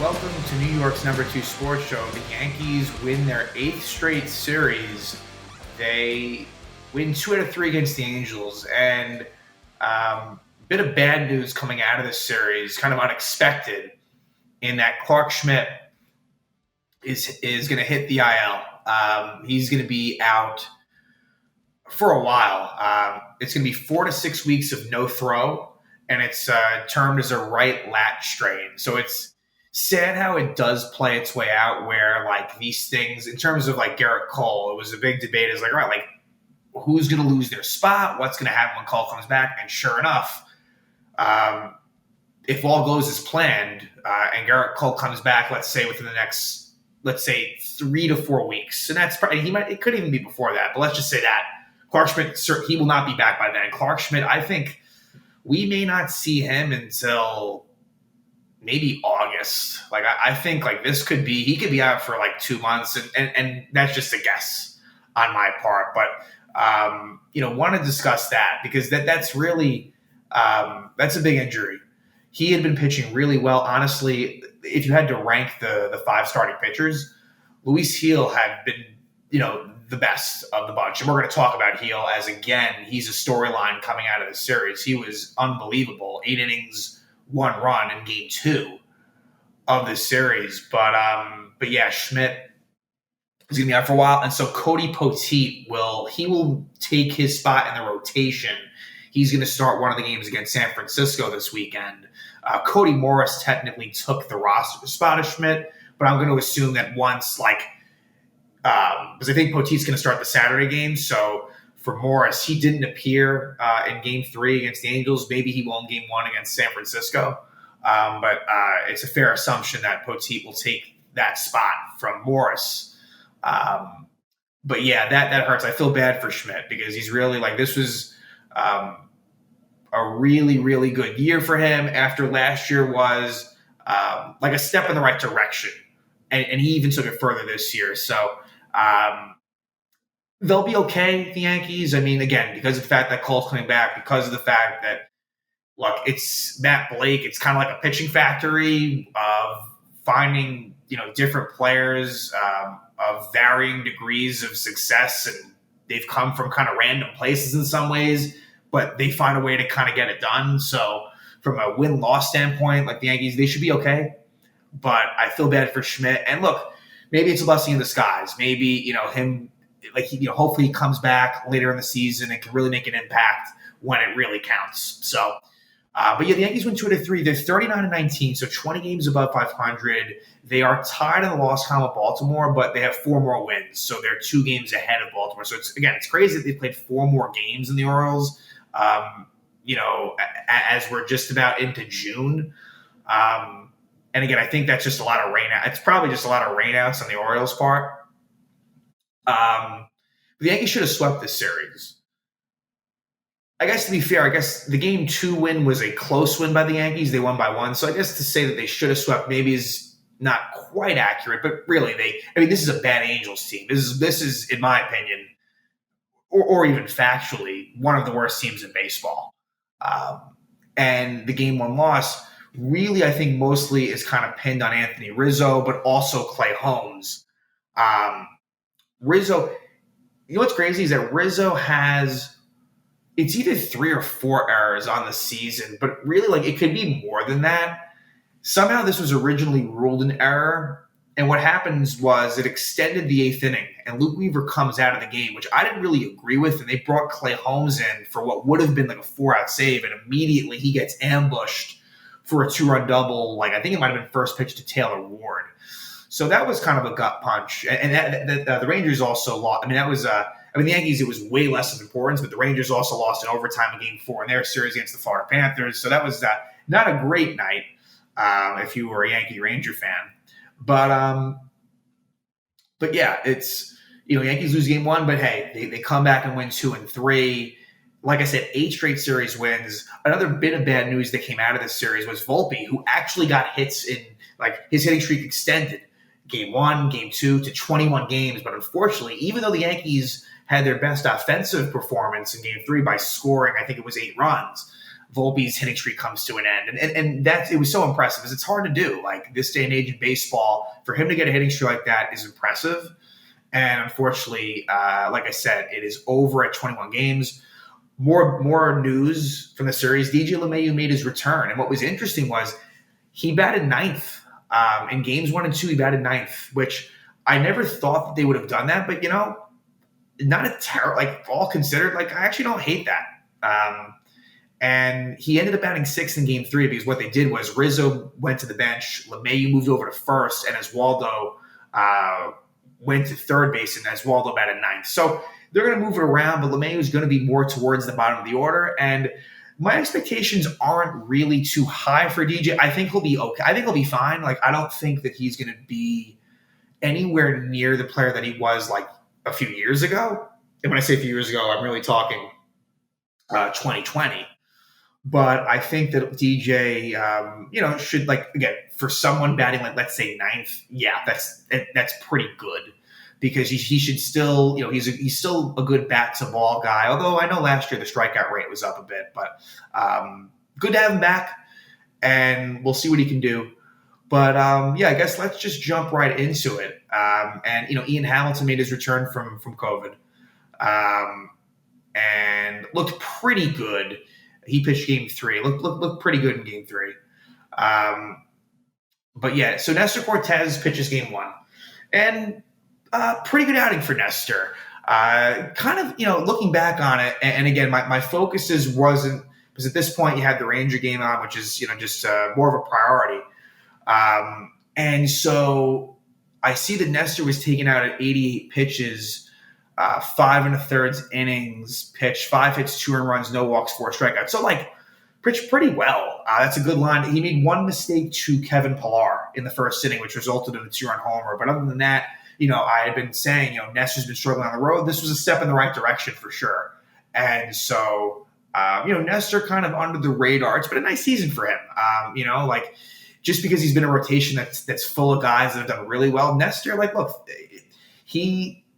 Welcome to New York's number 2 sports show. The Yankees win their 8th straight series. They win 2 out of 3 against the Angels. And a bit of bad news coming out of this series, kind of unexpected, in that Clarke Schmidt is going to hit the IL. He's going to be out for a while. It's going to be 4 to 6 weeks of no throw, and it's termed as a right lat strain. So it's sad how it does play its way out where, like, these things, in terms of, like, Garrett Cole, it was a big debate. It's like, all right, like, who's going to lose their spot? What's going to happen when Cole comes back? And sure enough, if all goes as planned, and Garrett Cole comes back, let's say within the next, 3 to 4 weeks, and that's probably, it could even be before that, but let's just say that Clarke Schmidt, he will not be back by then. Clarke Schmidt, I think we may not see him until maybe August. Like, I think, like, he could be out for like 2 months, and that's just a guess on my part. But want to discuss that because that's really that's a big injury. He had been pitching really well. Honestly, if you had to rank the 5 starting pitchers, Luis Gil had been, the best of the bunch. And we're going to talk about Gil as, again, he's a storyline coming out of the series. He was unbelievable. 8 innings, 1 run in game 2 of this series. But yeah, Schmidt is going to be out for a while. And so Cody Poteet will take his spot in the rotation. He's going to start one of the games against San Francisco this weekend. Cody Morris technically took the roster spot of Schmidt, but I'm going to assume that once, because I think Poteet's going to start the Saturday game. So for Morris, he didn't appear in Game 3 against the Angels. Maybe he will in Game 1 against San Francisco. But it's a fair assumption that Poteet will take that spot from Morris. But yeah, that hurts. I feel bad for Schmidt because he's really, this was a really, really good year for him after last year was a step in the right direction. And he even took it further this year. So they'll be okay, the Yankees. I mean, again, because of the fact that Cole's coming back, because of the fact that, look, it's Matt Blake. It's kind of like a pitching factory of finding, different players of varying degrees of success. And they've come from kind of random places in some ways, but they find a way to kind of get it done. So from a win-loss standpoint, the Yankees, they should be okay. But I feel bad for Schmidt. And look, maybe it's a blessing in disguise. Maybe, him, hopefully he comes back later in the season and can really make an impact when it really counts. So, but yeah, the Yankees win 2 out of 3. They're 39-19, so 20 games above 500. They are tied in the loss column with Baltimore, but they have 4 more wins, so they're 2 games ahead of Baltimore. So it's crazy that they played 4 more games than the Orioles. As we're just about into June. And again, I think that's just a lot of rain. It's probably just a lot of rainouts on the Orioles' part. The Yankees should have swept this series. I guess, to be fair, the Game 2 win was a close win by the Yankees. They won by 1. So I guess to say that they should have swept maybe is not quite accurate. But really, this is a bad Angels team. This is, in my opinion, or even factually, one of the worst teams in baseball. And the Game 1 loss really, I think, mostly is kind of pinned on Anthony Rizzo, but also Clay Holmes. Rizzo, what's crazy is that Rizzo has, it's either 3 or 4 errors on the season, but really, it could be more than that. Somehow this was originally ruled an error, and what happens was it extended the 8th inning, and Luke Weaver comes out of the game, which I didn't really agree with, and they brought Clay Holmes in for what would have been a 4-out save, and immediately he gets ambushed for a 2-run double. I think it might have been first pitch to Taylor Ward. So that was kind of a gut punch. And the Rangers also lost. That was the Yankees, it was way less of importance, but the Rangers also lost in overtime in Game 4 in their series against the Florida Panthers. So that was not a great night if you were a Yankee Ranger fan. But yeah, it's, Yankees lose Game 1, but hey, they come back and win 2 and 3. Like I said, 8 straight series wins. Another bit of bad news that came out of this series was Volpe, who actually got hits in, his hitting streak extended Game 1, Game 2 to 21 games. But unfortunately, even though the Yankees had their best offensive performance in Game 3 by scoring, I think it was 8 runs, Volpe's hitting streak comes to an end. And it was so impressive because it's hard to do. Like this day and age in baseball, for him to get a hitting streak like that is impressive. And unfortunately, like I said, it is over at 21 games. More news from the series. DJ LeMahieu made his return. And what was interesting was he batted ninth. In games 1 and 2, he batted ninth, which I never thought that they would have done that. But, not a terror, like all considered, like I actually don't hate that. And he ended up batting sixth in game 3 because what they did was Rizzo went to the bench, LeMahieu moved over to first, and Oswaldo went to third base, and Oswaldo batted ninth. So they're going to move it around, but LeMahieu is going to be more towards the bottom of the order. And my expectations aren't really too high for DJ. I think he'll be okay. I think he'll be fine. Like, I don't think that he's going to be anywhere near the player that he was like a few years ago. And when I say a few years ago, I'm really talking 2020. But I think that DJ, should, like, again, for someone batting, like, let's say ninth, yeah, that's pretty good. Because he should still, he's still a good bat to ball guy. Although I know last year the strikeout rate was up a bit, but good to have him back, and we'll see what he can do. But I guess let's just jump right into it. Ian Hamilton made his return from COVID, and looked pretty good. He pitched game 3. Looked pretty good in game 3. So Nestor Cortez pitches game 1, and pretty good outing for Nestor. Looking back on it, and again, my focus wasn't because at this point you had the Ranger game on, which is just more of a priority. And so I see that Nestor was taken out at 88 pitches, 5 1/3 innings pitched, 5 hits, 2 earned runs, no walks, 4 strikeouts. So pitched pretty well. That's a good line. He made one mistake to Kevin Pillar in the first inning, which resulted in a 2-run homer. But other than that, I had been saying, Nestor's been struggling on the road. This was a step in the right direction for sure. And so, Nestor kind of under the radar. It's been a nice season for him. Just because he's been a rotation that's full of guys that have done really well. Nestor,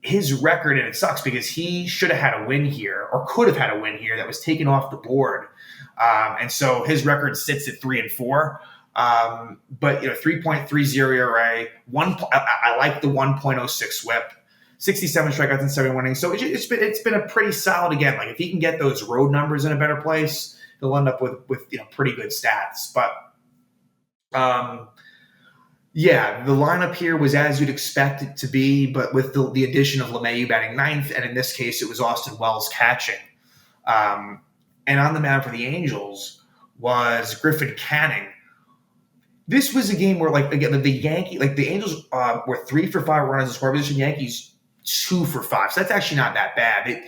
his record, and it sucks because he should have had a win here or could have had a win here that was taken off the board. And so his record sits at 3-4. But 3.30 ERA, I like the 1.06 WHIP, 67 strikeouts and 71 innings. So it's been a pretty solid again. Like if he can get those road numbers in a better place, he'll end up with pretty good stats. But the lineup here was as you'd expect it to be, but with the addition of LeMahieu batting ninth, and in this case it was Austin Wells catching. And on the mound for the Angels was Griffin Canning. This was a game where, the Angels were 3 for 5 runners in scoring position. Yankees 2 for 5. So that's actually not that bad.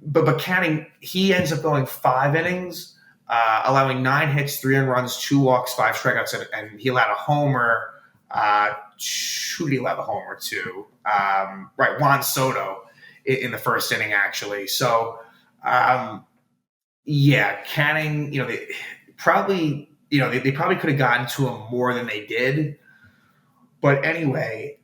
But Canning, he ends up going 5 innings, allowing 9 hits, 3 earned runs, 2 walks, 5 strikeouts, and he allowed a homer. Who did he allow the homer to? Juan Soto in the first inning, actually. So, Canning, they probably could have gotten to him more than they did. But anyway,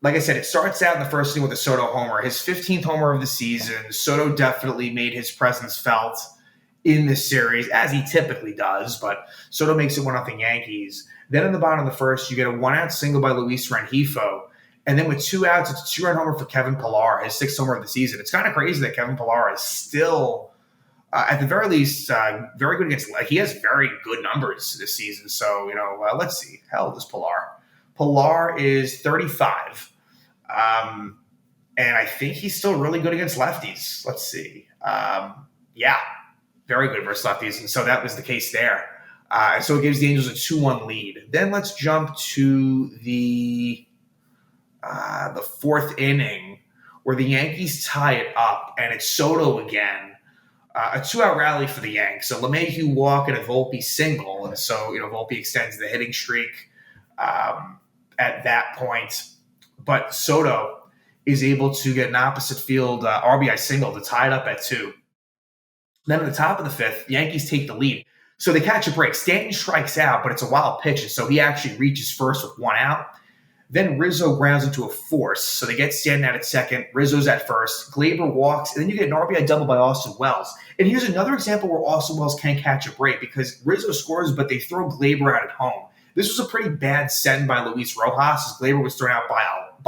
like I said, it starts out in the first inning with a Soto homer, his 15th homer of the season. Soto definitely made his presence felt in this series, as he typically does, but Soto makes it 1-0 Yankees. Then in the bottom of the first, you get a 1-out single by Luis Rengifo. And then with 2 outs, it's a 2-run homer for Kevin Pillar, his 6th homer of the season. It's kind of crazy that Kevin Pillar is still, at the very least, very good against. He has very good numbers this season. So, let's see. How old is Pillar? Pillar is 35. And I think he's still really good against lefties. Let's see. Very good versus lefties. And so that was the case there. And so it gives the Angels a 2-1 lead. Then let's jump to the 4th inning where the Yankees tie it up, and it's Soto again. A 2-out rally for the Yanks. So LeMahieu walk and a Volpe single. And so, Volpe extends the hitting streak at that point. But Soto is able to get an opposite field RBI single to tie it up at 2. Then at the top of the 5th, Yankees take the lead. So they catch a break. Stanton strikes out, but it's a wild pitch. And so he actually reaches first with 1 out. Then Rizzo grounds into a force, so they get Stanton out at second. Rizzo's at first. Gleyber walks, and then you get an RBI double by Austin Wells. And here's another example where Austin Wells can't catch a break because Rizzo scores, but they throw Gleyber out at home. This was a pretty bad send by Luis Rojas, as Gleyber was thrown out by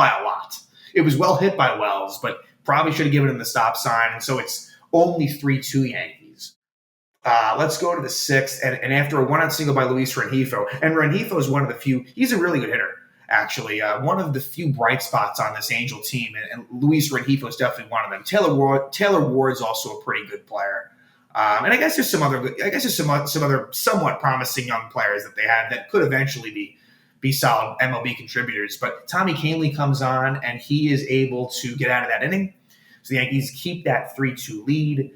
a lot. It was well hit by Wells, but probably should have given him the stop sign, and so it's only 3-2 Yankees. Let's go to the sixth, and after a one-out single by Luis Rengifo, and Rengifo is one of the few, he's a really good hitter, actually. One of the few bright spots on this Angel team, and Luis Rengifo is definitely one of them. Taylor Ward's also a pretty good player. And I guess there's some other somewhat promising young players that they have that could eventually be solid MLB contributors. But Tommy Kahnle comes on, and he is able to get out of that inning. So the Yankees keep that 3-2 lead.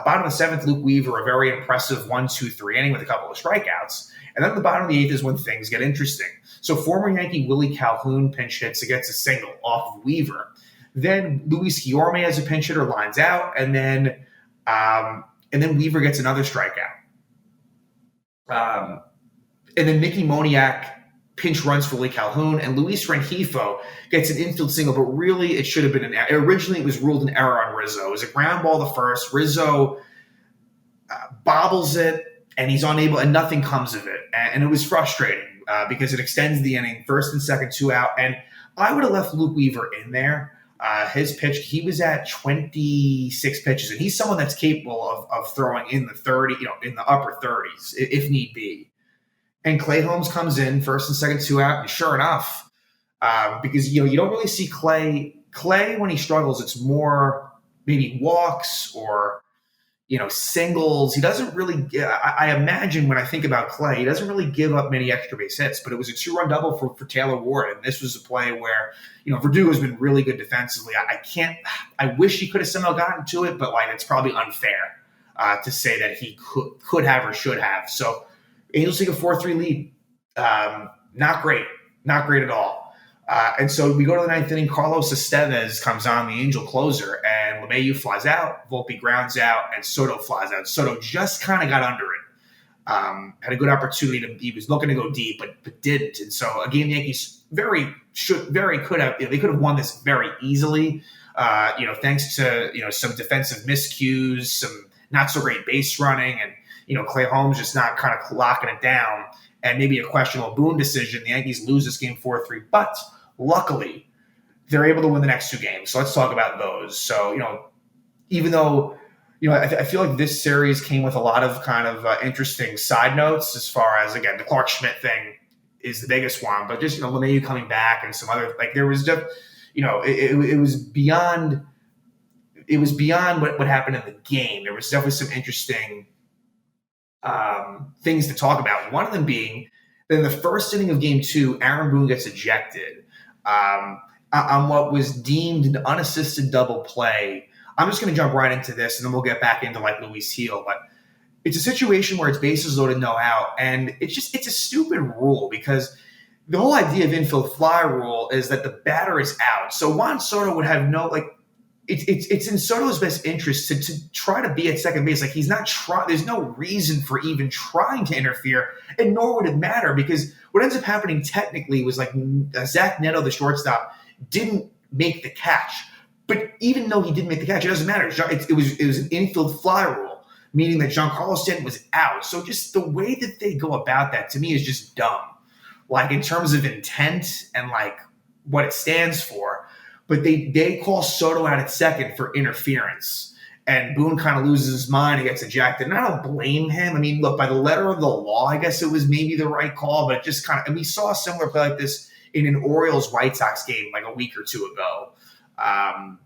Bottom of the seventh, Luke Weaver, a very impressive 1-2-3 inning with a couple of strikeouts. And then the bottom of the eighth is when things get interesting. So former Yankee Willie Calhoun pinch hits against a single off of Weaver. Then Luis Guillorme as a pinch hitter lines out, and then Weaver gets another strikeout. And then Mickey Moniak pinch runs for Willie Calhoun, and Luis Rengifo gets an infield single, but really it should have been an error. Originally, it was ruled an error on Rizzo. It was a ground ball to first. Rizzo bobbles it, and he's unable, and nothing comes of it. And it was frustrating because it extends the inning, first and second, 2 out. And I would have left Luke Weaver in there. His pitch, he was at 26 pitches, and he's someone that's capable of throwing in the upper 30s if need be. And Clay Holmes comes in, first and second, 2 out, and sure enough, because you don't really see Clay when he struggles, it's more maybe walks or singles. He doesn't really. I imagine when I think about Clay, he doesn't really give up many extra base hits. But it was a 2-run double for Taylor Ward, and this was a play where Verdugo's been really good defensively. I wish he could have somehow gotten to it, but it's probably unfair to say that he could have or should have. So Angels take a 4-3 lead. Not great at all. And so we go to the ninth inning. Carlos Estevez comes on, the Angel closer, and LeMahieu flies out. Volpe grounds out, and Soto flies out. Soto just kind of got under it. Had a good opportunity. He was looking to go deep, but didn't. And so again, the Yankees could have won this very easily. Thanks to some defensive miscues, some not so great base running, and Clay Holmes just not kind of locking it down, and maybe a questionable Boone decision. The Yankees lose this game 4-3, but luckily they're able to win the next 2 games. So let's talk about those. So, even though, I feel like this series came with a lot of kind of interesting side notes as far as, again, the Clarke Schmidt thing is the biggest one, but just, LeMahieu coming back and some other, there was just, it was beyond what happened in the game. There was definitely some interesting things to talk about. One of them being that in the first inning of Game 2, Aaron Boone gets ejected on what was deemed an unassisted double play. I'm just going to jump right into this, and then we'll get back into Luis Gil. But it's a situation where it's bases loaded, no out, and it's a stupid rule because the whole idea of infield fly rule is that the batter is out. So Juan Soto would have it's in Soto's best interest to try to be at second base. He's not trying. There's no reason for even trying to interfere, and nor would it matter because what ends up happening technically was Zach Neto, the shortstop, didn't make the catch. But even though he didn't make the catch, it doesn't matter. It was an infield fly rule, meaning that Giancarlo Stanton was out. So just the way that they go about that to me is just dumb. In terms of intent and what it stands for. But they call Soto out at second for interference. And Boone kind of loses his mind and gets ejected. And I don't blame him. I mean, look, by the letter of the law, I guess it was maybe the right call, but it just kind of – and we saw a similar play like this in an Orioles-White Sox game a week or 2 ago.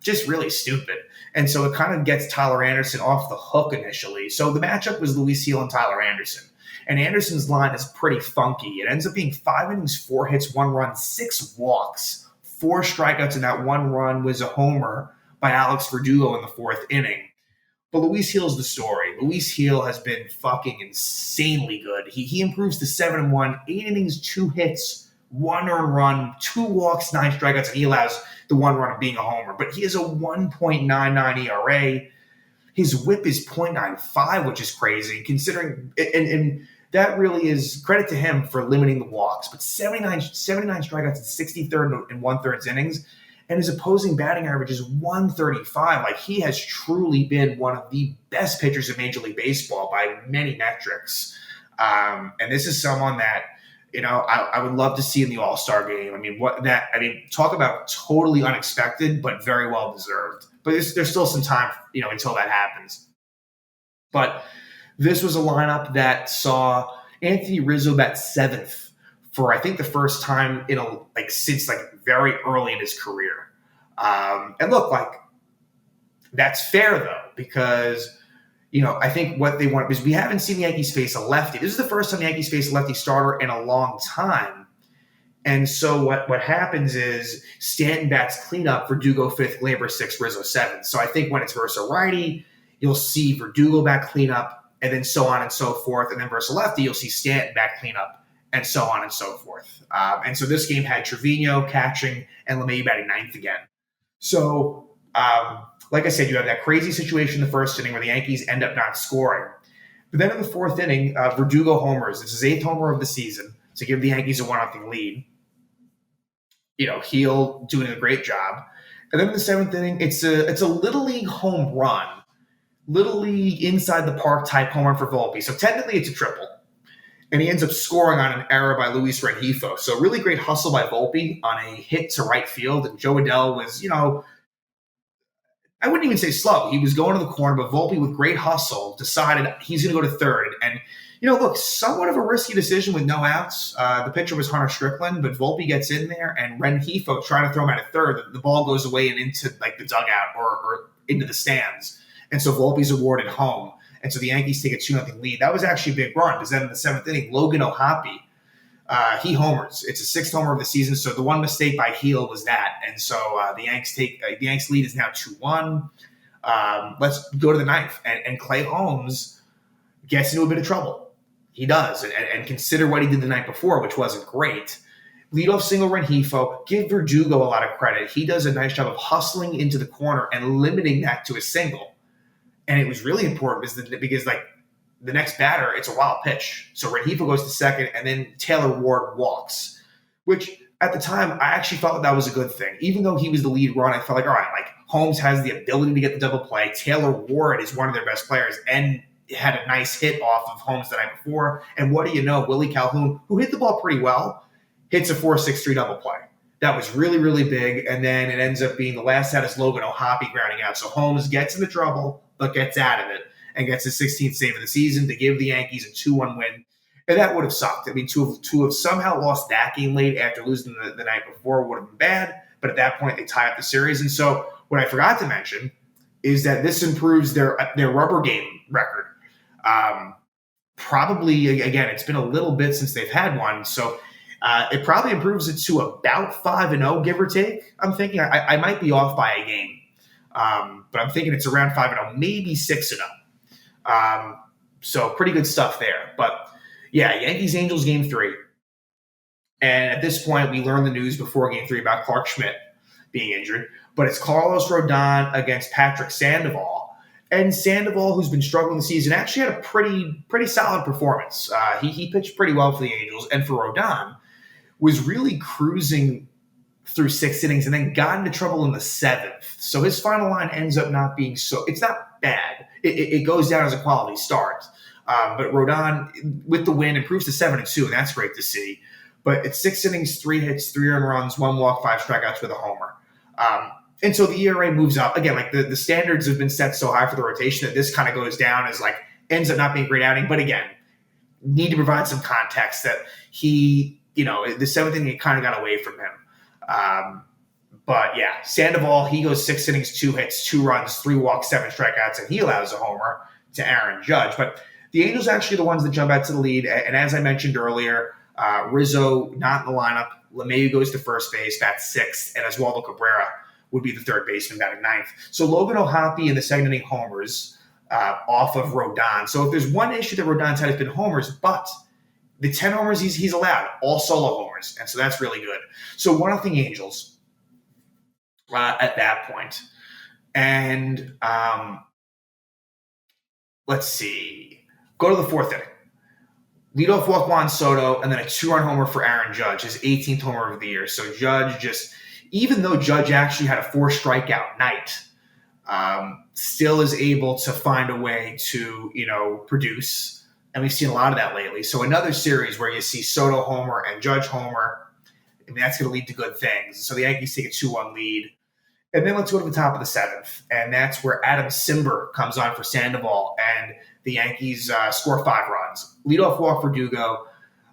Just really stupid. And so it kind of gets Tyler Anderson off the hook initially. So the matchup was Luis Gil and Tyler Anderson. And Anderson's line is pretty funky. It ends up being 5 innings, 4 hits, 1 run, 6 walks. 4 strikeouts, and that 1 run was a homer by Alex Verdugo in the 4th inning. But Luis Gil's the story. Luis Gil has been fucking insanely good. He improves to 7-1, 8 innings, 2 hits, 1 earned run, 2 walks, 9 strikeouts, and he allows the 1 run of being a homer. But he has a 1.99 ERA. His whip is .95, which is crazy, considering and that really is credit to him for limiting the walks. But 79 strikeouts in 63rd and one-third innings, and his opposing batting average is 135. Like, he has truly been one of the best pitchers in Major League Baseball by many metrics. And this is someone that, I would love to see in the All-Star game. Talk about totally unexpected, but very well deserved. But there's still some time, until that happens. But this was a lineup that saw Anthony Rizzo bat 7th for, I think, the first time since very early in his career. And look, that's fair though, because I think what they want, because we haven't seen the Yankees face a lefty. This is the first time the Yankees face a lefty starter in a long time. And so what happens is Stanton bats cleanup, Verdugo 5th, Gleyber 6th, Rizzo 7th. So I think when it's versus a righty, you'll see Verdugo back cleanup, and then so on and so forth. And then versus a lefty, you'll see Stanton back cleanup, and so on and so forth. And so this game had Trevino catching and LeMahieu batting 9th again. So, like I said, you have that crazy situation in the first inning where the Yankees end up not scoring. But then in the 4th inning, Verdugo homers. It's his 8th homer of the season to give the Yankees a 1-0 lead. Heel doing a great job. And then in the 7th inning, it's a Little League home run. Little League inside the park type home run for Volpe. So technically it's a triple. And he ends up scoring on an error by Luis Rengifo. So really great hustle by Volpe on a hit to right field. And Joe Adell was, I wouldn't even say slow. He was going to the corner, but Volpe with great hustle decided he's going to go to third. And, look, somewhat of a risky decision with no outs. The pitcher was Hunter Strickland, but Volpe gets in there, and Rengifo trying to throw him out at third. The ball goes away and into the dugout or into the stands. And so Volpe's awarded home. And so the Yankees take a 2-0 lead. That was actually a big run, because then in the 7th inning, Logan O'Hoppe, he homers. It's a 6th homer of the season. So the one mistake by Heel was that. And so the Yanks lead is now 2-1. Let's go to the 9th. And Clay Holmes gets into a bit of trouble. He does. And consider what he did the night before, which wasn't great. Leadoff single Rengifo. Give Verdugo a lot of credit. He does a nice job of hustling into the corner and limiting that to a single. And it was really important because the next batter, it's a wild pitch. So Rengifo goes to second, and then Taylor Ward walks, which at the time I actually thought that was a good thing. Even though he was the lead run, I felt all right, Holmes has the ability to get the double play. Taylor Ward is one of their best players and had a nice hit off of Holmes the night before. And what do you know? Willie Calhoun, who hit the ball pretty well, hits a 4-6-3 double play. That was really, really big. And then it ends up being the last out is Logan O'Hoppe grounding out. So Holmes gets into trouble, but gets out of it and gets his 16th save of the season to give the Yankees a 2-1 win. And that would have sucked. To have somehow lost that game late after losing the night before would have been bad. But at that point, they tie up the series. And so what I forgot to mention is that this improves their rubber game record. Probably, again, it's been a little bit since they've had one. So it probably improves it to about 5-0, give or take. I'm thinking I might be off by a game. But I'm thinking it's around 5-0, maybe 6-0. So pretty good stuff there. But yeah, Yankees-Angels game 3. And at this point, we learned the news before game 3 about Clarke Schmidt being injured. But it's Carlos Rodon against Patrick Sandoval. And Sandoval, who's been struggling the season, actually had a pretty solid performance. He pitched pretty well for the Angels. And for Rodon, was really cruising through 6 innings and then got into trouble in the 7th. So his final line ends up not being it's not bad. It goes down as a quality start. But Rodon, with the win, improves to 7-2, and that's great to see. But it's 6 innings, 3 hits, 3 earned runs, 1 walk, 5 strikeouts with a homer. And so the ERA moves up. Again, the standards have been set so high for the rotation that this kind of goes down as ends up not being a great outing. But again, need to provide some context that he, the 7th inning, it kind of got away from him. But yeah, Sandoval, he goes 6 innings, 2 hits, 2 runs, 3 walks, 7 strikeouts, and he allows a homer to Aaron Judge. But the Angels are actually the ones that jump out to the lead. And as I mentioned earlier, Rizzo not in the lineup. LeMahieu goes to first base, bats 6th, and Oswaldo Cabrera would be the third baseman, batting 9th. So Logan O'Hoppe in the second inning homers off of Rodon. So if there's one issue that Rodon's had, it's been homers, but the 10 homers he's allowed, all solo homers. And so that's really good. So 1-0 Angels at that point. And let's see. Go to the 4th inning. Leadoff walk Juan Soto, and then a 2-run homer for Aaron Judge, his 18th homer of the year. So Judge just, even though Judge actually had a 4-strikeout night, still is able to find a way to, produce. And we've seen a lot of that lately. So another series where you see Soto homer and Judge homer, I mean, that's going to lead to good things. So the Yankees take a 2-1 lead. And then let's go to the top of the 7th. And that's where Adam Simber comes on for Sandoval. And the Yankees score 5 runs. Leadoff walk for Verdugo.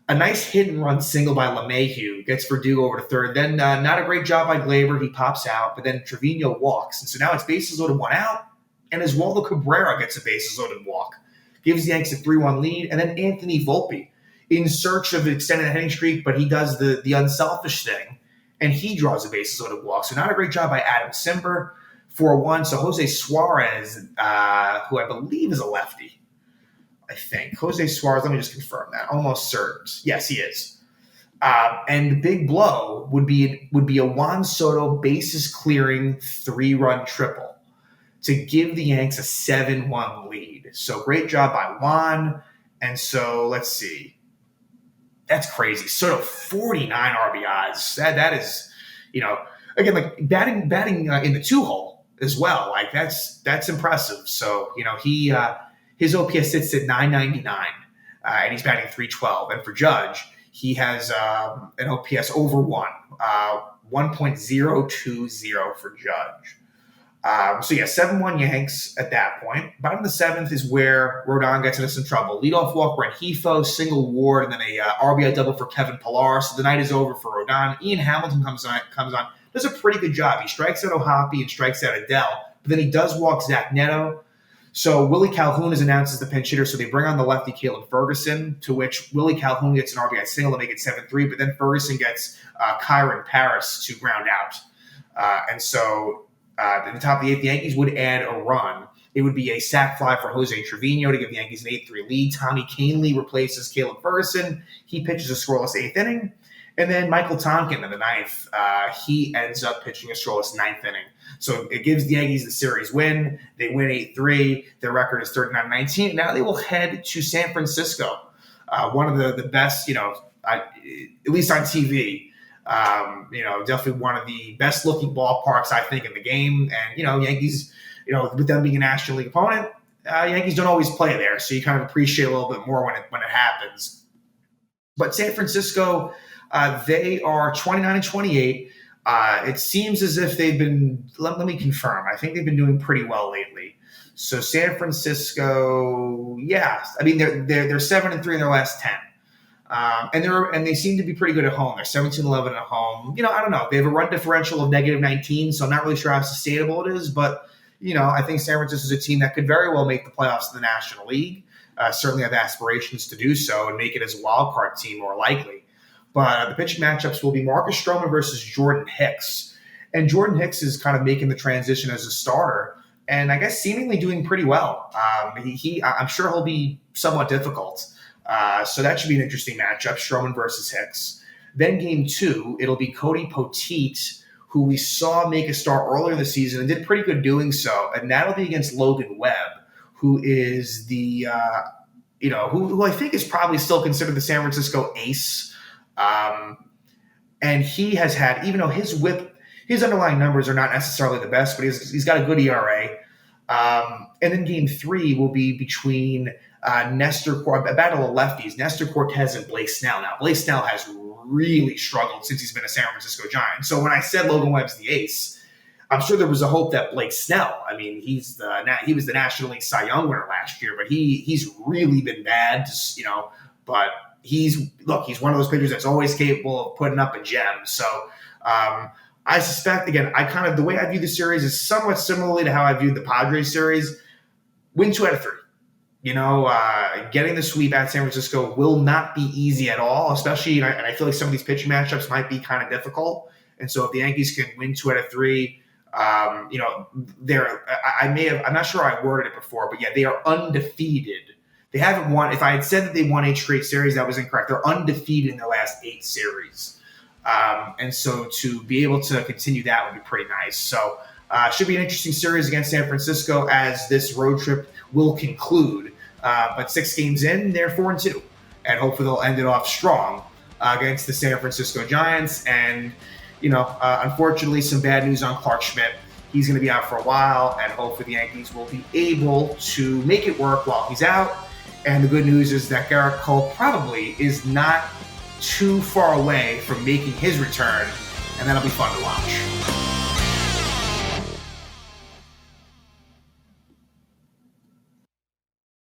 A nice hit and run single by LeMahieu gets Verdugo over to third. Then not a great job by Glaber. He pops out. But then Trevino walks. And so now it's bases loaded, 1 out. And Oswaldo Cabrera gets a bases loaded walk. Gives the Yankees a 3-1 lead. And then Anthony Volpe in search of extending the hitting streak, but he does the unselfish thing. And he draws a bases loaded walk. So not a great job by Adam Simber. 4-1. So Jose Suarez, who I believe is a lefty, I think. Jose Suarez, let me just confirm that. Almost certain. Yes, he is. And the big blow would be a Juan Soto bases clearing 3-run triple to give the Yanks a 7-1 lead. So great job by Juan. And so let's see. That's crazy. Soto 49 RBIs. That is, again, like batting in the 2-hole as well. Like that's impressive. So he his OPS sits at 999, and he's batting 312. And for Judge, he has an OPS over 1.020 for Judge. So 7-1 Yanks at that point. Bottom of the 7th is where Rodon gets into some trouble. Leadoff walk Rengifo, single Ward, and then a RBI double for Kevin Pillar. So the night is over for Rodon. Ian Hamilton comes on, does a pretty good job. He strikes out O'Hoppe and strikes out Adele, but then he does walk Zach Neto. So Willie Calhoun is announced as the pinch hitter, so they bring on the lefty Caleb Ferguson, to which Willie Calhoun gets an RBI single to make it 7-3, but then Ferguson gets Kyron Paris to ground out. And so at the top of the 8th, the Yankees would add a run. It would be a sac fly for Jose Trevino to give the Yankees an 8-3 lead. Tommy Kahnle replaces Caleb Ferguson. He pitches a scoreless 8th inning. And then Michael Tonkin in the 9th, he ends up pitching a scoreless 9th inning. So it gives the Yankees the series win. They win 8-3. Their record is 39-19. Now they will head to San Francisco, one of the best, at least on TV. Definitely one of the best looking ballparks, I think, in the game. And, Yankees, with them being a National League opponent, Yankees don't always play there. So you kind of appreciate a little bit more when it happens. But San Francisco, they are 29-28. It seems as if they've been, let me confirm, I think they've been doing pretty well lately. So San Francisco, they're 7-3 in their last 10. And they seem to be pretty good at home. They're 17-11 at home. I don't know. They have a run differential of -19, so I'm not really sure how sustainable it is. But, I think San Francisco is a team that could very well make the playoffs in the National League. Certainly have aspirations to do so and make it as a wild card team more likely. But the pitching matchups will be Marcus Stroman versus Jordan Hicks. And Jordan Hicks is kind of making the transition as a starter and I guess seemingly doing pretty well. I'm sure he'll be somewhat difficult. So that should be an interesting matchup, Stroman versus Hicks. Then game 2, it'll be Cody Poteet, who we saw make a start earlier in the season and did pretty good doing so. And that'll be against Logan Webb, who is the, who I think is probably still considered the San Francisco ace. And he has had, even though his whip, his underlying numbers are not necessarily the best, but he's got a good ERA. And then game 3 will be between a battle of lefties, Nestor Cortez and Blake Snell. Now, Blake Snell has really struggled since he's been a San Francisco Giant. So when I said Logan Webb's the ace, I'm sure there was a hope that Blake Snell, he was the National League Cy Young winner last year, but he's really been bad, but he's one of those pitchers that's always capable of putting up a gem. So I suspect, again, the way I view the series is somewhat similarly to how I viewed the Padres series. Win 2 out of 3. Getting the sweep at San Francisco will not be easy at all, especially, and I feel like some of these pitching matchups might be kind of difficult. And so if the Yankees can win 2 out of 3, I'm not sure I worded it before, but they are undefeated. They haven't won. If I had said that they won 8 straight series, that was incorrect. They're undefeated in their last 8 series. And so to be able to continue that would be pretty nice. So should be an interesting series against San Francisco as this road trip will conclude. But 6 games in, they're 4-2. and hopefully they'll end it off strong against the San Francisco Giants. And, unfortunately, some bad news on Clarke Schmidt. He's going to be out for a while, and hopefully the Yankees will be able to make it work while he's out. And the good news is that Garrett Cole probably is not too far away from making his return, and that'll be fun to watch.